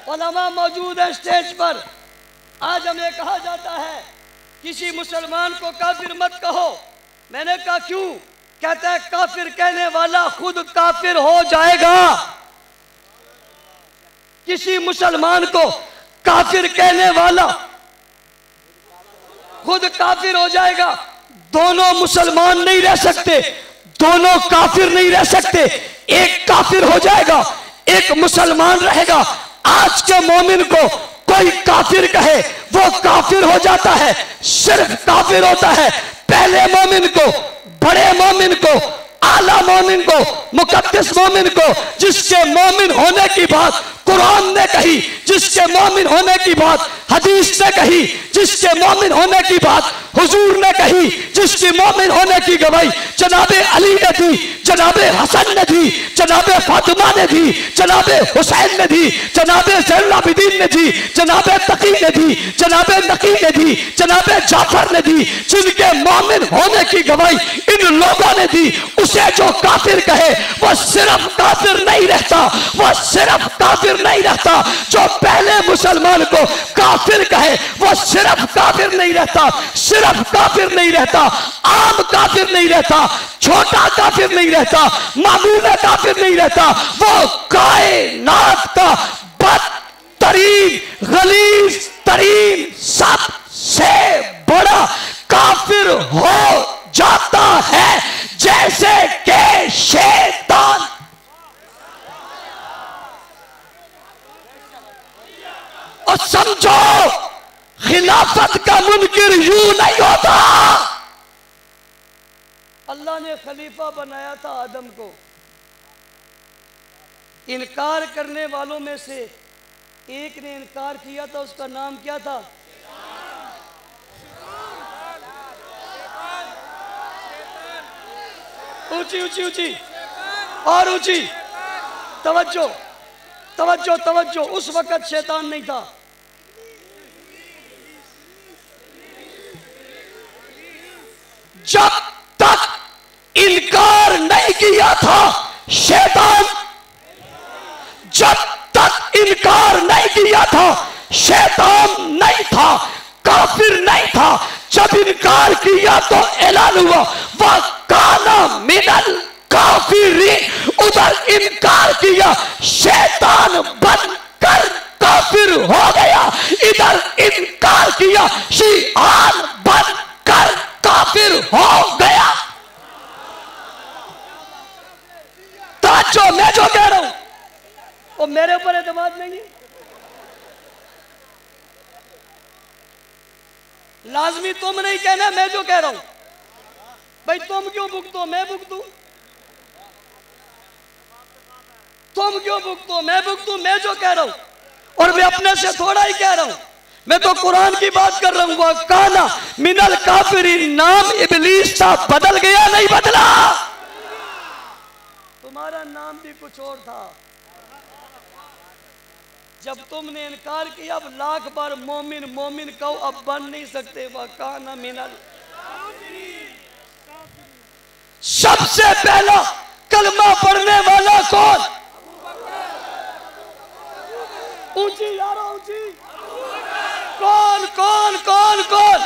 उलमा मौजूद है स्टेज पर। आज हमें कहा जाता है किसी मुसलमान को काफिर मत कहो। मैंने कहा क्यों? कहता है काफिर कहने वाला खुद काफिर हो जाएगा। किसी मुसलमान को काफिर कहने वाला खुद काफिर हो जाएगा। दोनों मुसलमान नहीं रह सकते, दोनों काफिर नहीं रह सकते। एक काफिर हो जाएगा, एक मुसलमान रहेगा। आज के मोमिन को कोई काफिर कहे वो काफिर हो जाता है, सिर्फ काफिर होता है। पहले मोमिन को, बड़े मोमिन को, आला मोमिन को, मुकद्दस मोमिन को, जिसके मोमिन होने की बात कुरान ने कही, जिसके मोमिन होने की बात हदीस ने कही, जिसके मोमिन होने की बात हुजूर ने कही, जिसकी मोमिन होने की गवाही जनाबे अली ने दी, जनाबे हसन ने दी, जनाबे फातिमा ने दी, जनाबे हुसैन ने दी, जनाबे ज़ैनुल आबिदीन ने दी, जनाबे तकी ने दी, जनाबे नकी ने दी, जनाबे जाफर ने दी, जिनके मोमिन होने की गवाही इन लोगों ने दी। उसे जो काफिर कहे वो सिर्फ काफिर नहीं रहता, वो सिर्फ काफिर नहीं रहता। जो पहले मुसलमान को काफिर कहे वो सिर्फ काफिर नहीं रहता, सिर्फ काफिर नहीं रहता, आम काफिर नहीं रहता, छोटा काफिर नहीं रहता, मामूली काफिर नहीं रहता। वो कायनात का बदतरीन, गलीज तरीन, सबसे बड़ा काफिर हो जाता है, जैसे के शैतान। और समझो खिलाफत का मुनकिर यूं नहीं होता। अल्लाह ने खलीफा बनाया था आदम को। इनकार करने वालों में से एक ने इनकार किया था, उसका नाम क्या था? ऊंची ऊंची ऊंची और ऊंची, तवज्जो तवज्जो तवज्जो। उस वक्त शैतान नहीं था। जब तक इनकार नहीं किया था शैतान, जब तक इनकार नहीं किया था शैतान नहीं था, काफिर नहीं था। जब इनकार किया तो ऐलान हुआ वह काना मिनल काफिरीन। उधर इनकार किया, शैतान बनकर काफिर हो गया। इधर इनकार किया, शिआन बनकर काफिर हो गया। ताजो मैं जो कह रहा हूं वो मेरे ऊपर एतमाद नहीं है। लाजमी तुम नहीं कहना, मैं जो कह रहा हूं। भाई तुम क्यों भुगतो, मैं भुगतूं? तुम क्यों भुगतो, मैं भुगतूं? मैं जो कह रहा हूं। और मैं अपने से थोड़ा ही कह रहा हूं, मैं तो कुरान की बात कर रहा हूं। वह काना मिनल काफिरीन, नाम इब्लीस था, बदल गया नहीं बदला। तुम्हारा नाम भी कुछ और था। जब तुमने इनकार किया, अब लाख बार मोमिन मोमिन कहो, अब बन नहीं सकते। वह काना मिनल। सबसे पहला कलमा पढ़ने वाला कौन? ऊंची यारो ऊंची। कौन कौन कौन कौन?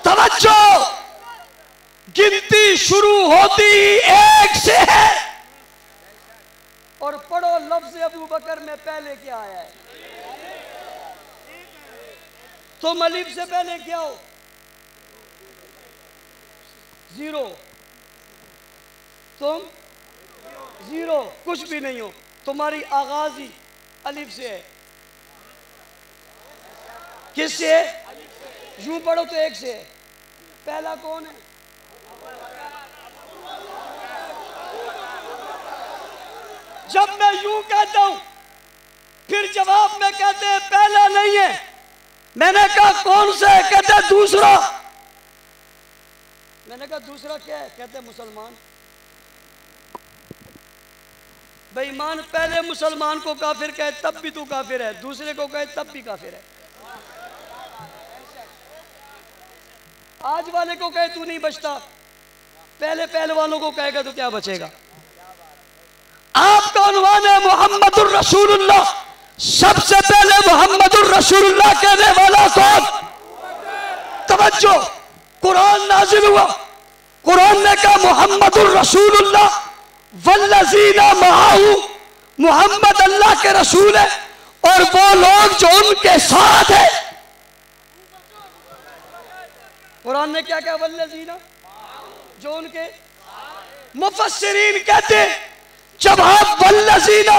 तवज्जो, गिनती शुरू होती एक से है। और पढ़ो लफ्ज़ अबू बकर में पहले क्या आया है। तुम अलिफ से पहले क्या हो? जीरो। तुम जीरो, कुछ भी नहीं हो। तुम्हारी आगाज ही अलिफ से है। किससे है? यूं पढ़ो तो एक से है। पहला कौन है? जब मैं यूं कहता हूं, फिर जवाब में कहते हैं पहला नहीं है। मैंने कहा कौन सा है? कहते हैं दूसरा। मैंने कहा दूसरा क्या है? कहते हैं मुसलमान। बेईमान पहले मुसलमान को काफिर कहे तब भी तू काफिर है, दूसरे को कहे तब भी काफिर है। आज वाले को कहे तू नहीं बचता, पहले पहलवानों को कहेगा तो क्या बचेगा। आपका उन्वान है मोहम्मदुर रसूलुल्लाह। सबसे पहले मोहम्मदुर रसूलुल्लाह कहने वाला कौन? तवज्जो, कुरान नाजिल हुआ, कुरान ने कहा मोहम्मदुर रसूलुल्लाह वल्लज़ीना मअहू, मोहम्मद अल्लाह के रसूल है और वो लोग जो उनके साथ है। कुरान ने क्या कहा? वल्लज़ीना, जो उनके। मुफस्सिरीन कहते हैं जब आप वल्लज़ीना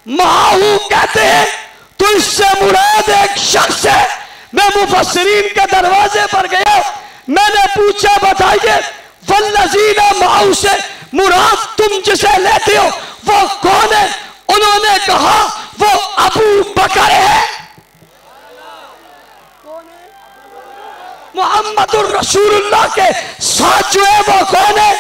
मअहू कहते हैं तो इससे मुराद एक शख्स है। मैं मुफस्सिरीन के दरवाजे पर गया, मैंने पूछा बताइए वल्लज़ीना मअहू से मुराद तुम जिसे लेते हो वो कौन है? उन्होंने कहा वो अबू बकर है। कौन है? मोहम्मदुर रसूलुल्लाह के साथ जो है वो कौन है?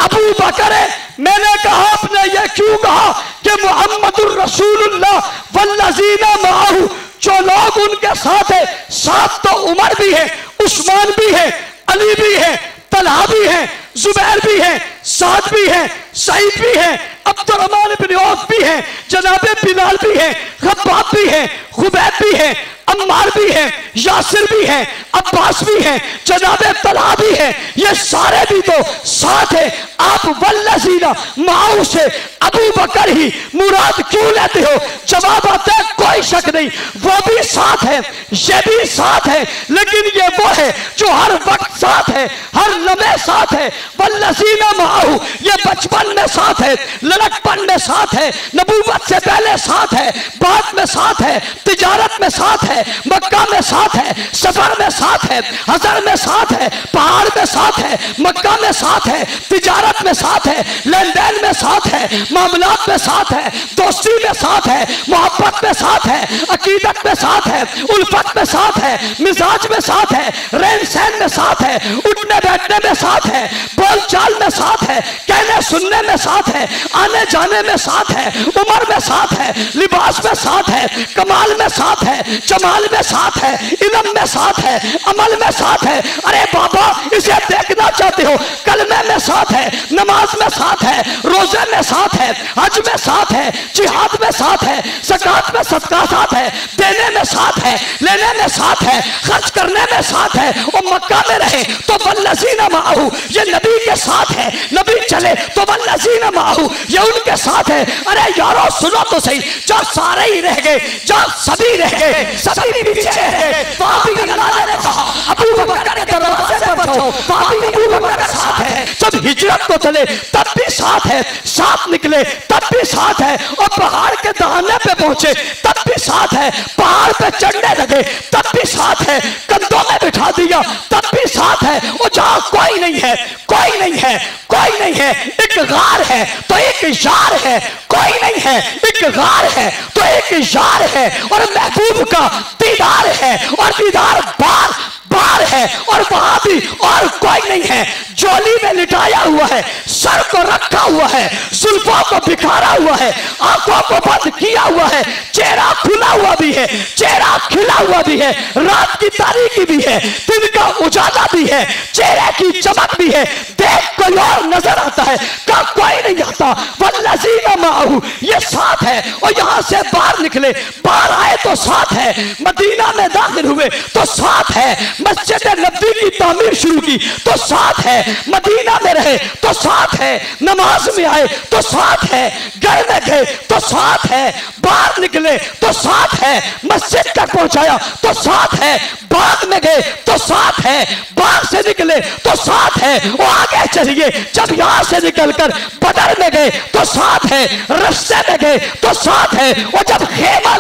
अबू बकर है। मैंने कहा आपने ये क्यों कहा कि मोहम्मदुर रसूलुल्लाह वल्लज़ीना मअहू, जो लोग उनके साथ है, साथ तो उमर भी है, उस्मान भी है, अली भी है, तलहा भी है, जुबैर भी है, साद भी है, सईद भी है, अब्दुर्रहमान बिन औफ भी है, जनाबे बिलाल भी है, खब्बाब भी है, खुबैब भी है, अम्मार भी है, यासिर भी है, अब्बास भी है, जनाबे तलहा भी है, ये सारे भी तो साथ है। आप वल्लज़ीना मअहू से अबू बकर ही मुराद क्यों लेते हो? जवाब आता है कोई शक नहीं, वो भी साथ है, ये भी साथ है, लेकिन ये वो है जो हर वक्त साथ है, हर लम्हे साथ है। वल्लज़ीना मअहू, ये बचपन में साथ है, लड़कपन में साथ है, नबूवत से पहले साथ है, बाद में साथ है, तिजारत में साथ है, मक्का में साथ है, सफर में साथ है, हजर में साथ है, पहाड़ में साथ है, मक्का में साथ है, तिजारत में साथ है, लेन देन में साथ है, मामलात में साथ है, दोस्ती में साथ है, मोहब्बत में साथ है, अकीदत में साथ है, उल्फत में साथ है, मिजाज में साथ है, रहन सहन में साथ है, उठने बैठने में साथ है, बोल चाल में साथ है, कहने सुनने में साथ है, आने जाने में साथ है, उम्र में साथ है, लिबास में साथ है, कमाल में साथ है, जमाल में साथ है, इल्म में साथ है, अमल में साथ है। अरे बाबा इसे देखना चाहते हो? कलमे में साथ है, नमाज में साथ है, रोजे में साथ है, हज में साथ है, जिहाद में साथ है, ज़कात में सदका साथ है, देने में साथ है, लेने में साथ है, खर्च करने में साथ है। और मक्का में रहे तो वल्लज़ीना मअहू, ये नबी के साथ है, नबी चले तो वल्लज़ीना मअहू, ये उनके साथ है। अरे यारो सुनो तो सही, जब सारे ही रह गए, जब सभी रह गए, सभी पीछे रह गए, वहां भी अल्लाह ने कहा अबू बकर के दरवाजे पर जाओ, वहां भी अबू बकर साथ है। जब हिजरत को चले तब भी साथ है, साथ निकले तब भी साथ है, और पहाड़ के दहाने पे पहुंचे तब भी साथ है, पहाड़ पे चढ़ने लगे तब भी साथ है, कंधों में बिठा दिया तब भी साथ है। और जहां कोई नहीं है, कोई नहीं है, कोई नहीं है, एक गार है तो एक यार है, कोई नहीं है, एक गार है तो एक यार है, और महबूब का दीदार है और दीदार बार बार है, और वहां भी और कोई नहीं है। जोली में लिटाया हुआ है, सर को रखा हुआ है, जुल्फों को बिखारा हुआ है, आंखों को बंद किया हुआ है, चेहरा खुला हुआ भी है, चेहरा खिला हुआ भी है, रात की तारीकी भी है, दिन का उजाला भी है, चेहरे की चमक भी है, देख कोई और नजर आता है का कोई नहीं आता। वल्लज़ीना मअहू, ये साथ है। और यहां से बाहर निकले, बाहर आए तो साथ है, मदीना में दाखिल हुए तो साथ है, मस्जिद नबवी की तामीर शुरू की तो साथ है, मदीना में रहे तो साथ है, नमाज में आए तो साथ है, घर में गए तो साथ है, बाहर निकले तो साथ है, मस्जिद तक पहुंचाया तो साथ है, बाग में गए तो साथ है, बाग से निकले तो साथ है। वो आगे चलिए, जब यहां से निकलकर बदर में गए तो साथ है, रस्ते में गए तो साथ है, और जब खेमा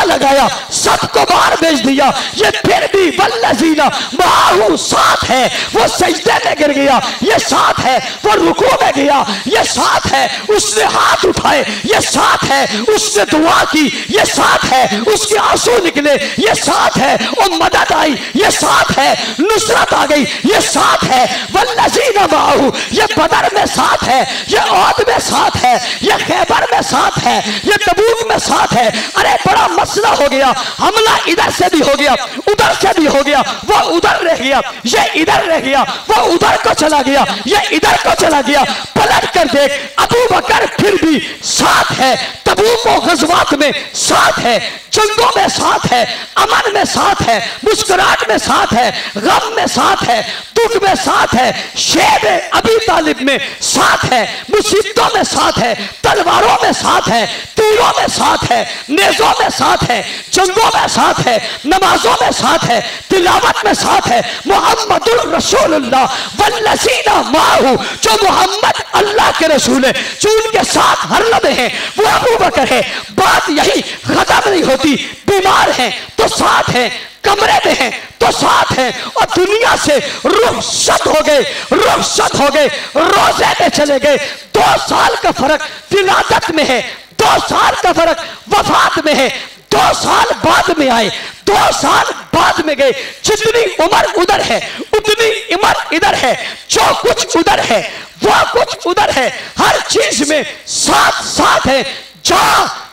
लगाया सबको बाहर भेज दिया, ये फिर भी वल्लज़ीना मअहू साथ है। वो सजदे में गिर गया, ये साथ है, वो रुकू में गया, ये साथ है, उसने हाथ उठाए, ये साथ है, उसने दुआ की, ये साथ है, उसके आंसू निकले, ये साथ है, और मदद आई, ये साथ है, नुसरत आ गई, ये साथ है। वल्लज़ीना मअहू, ये बदर में साथ है, ये औद में साथ है, ये खैबर में साथ है, ये तबूक में साथ है। अरे बड़ा मसला हो गया, हमला इधर से भी हो गया, उधर से से भी हो गया, वो उधर रह गया, ये इधर रह गया, वो उधर को चला गया, ये इधर को चला गया। पलट कर देख, अबू बकर फिर भी साथ है, तबूक और गज़वात में साथ है, जंगों में साथ है, अमन में साथ है, मुस्कुराहट में साथ है, गम में साथ है, दुख में साथ है, शेब अबी तालिब में साथ है, मुसीबतों में साथ है, तलवारों में साथ है, तीरों में साथ है, नेज़ों में साथ है, जंगों में साथ है, नमाजों में साथ है, तिलावत में साथ है। मुहम्मदुर रसूलुल्लाह वल्लज़ीना माहू, जो मोहम्मद अल्लाह के रसूल है, जो उनके साथ हर लम्हे हैं, वो अबू बकर है। बात यही खत्म नहीं होती, बीमार हैं तो साथ है, कमरे में हैं तो साथ हैं, और दुनिया से रुखसत हो गए, रुखसत हो गए, रोजे में चले गए। 2 साल का फर्क विलादत में है, 2 साल का फर्क वफात में है, 2 साल बाद में आए, 2 साल बाद में गए। जितनी उम्र उधर है उतनी उम्र इधर है, जो कुछ उधर है वो कुछ उधर है, हर चीज में साथ साथ है। जा,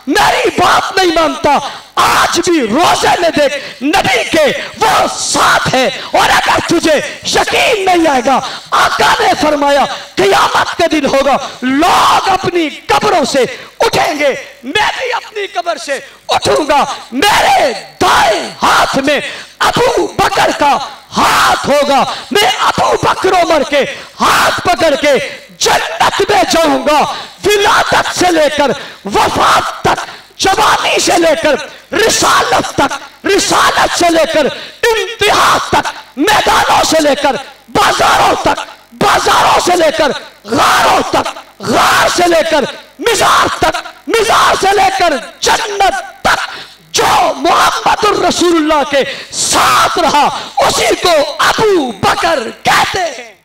मेरी बात नहीं मानता, आज भी रोजे में देख नबी के वो साथ है। और अगर तुझे यकीन नहीं आएगा, आका ने फरमाया क़यामत के दिन होगा, लोग अपनी कब्रों से उठेंगे, मैं भी अपनी कब्र से उठूंगा, मेरे दाएं हाथ में अबू बकर का हाथ होगा, मैं अबू बकर उमर के हाथ पकड़ के जन्नत में जाऊंगा। विलादत से लेकर वफात तक, जवानी से लेकर रिसालत तक, रिसालत से लेकर इंतहा तक, मैदानों से लेकर बाजारों तक, बाजारों से लेकर गारों तक, गार से लेकर मिज़ार तक, मिज़ार से लेकर जन्नत तक, जो मुहम्मदुर रसूलुल्लाह के साथ रहा उसी को अबू बकर कहते हैं।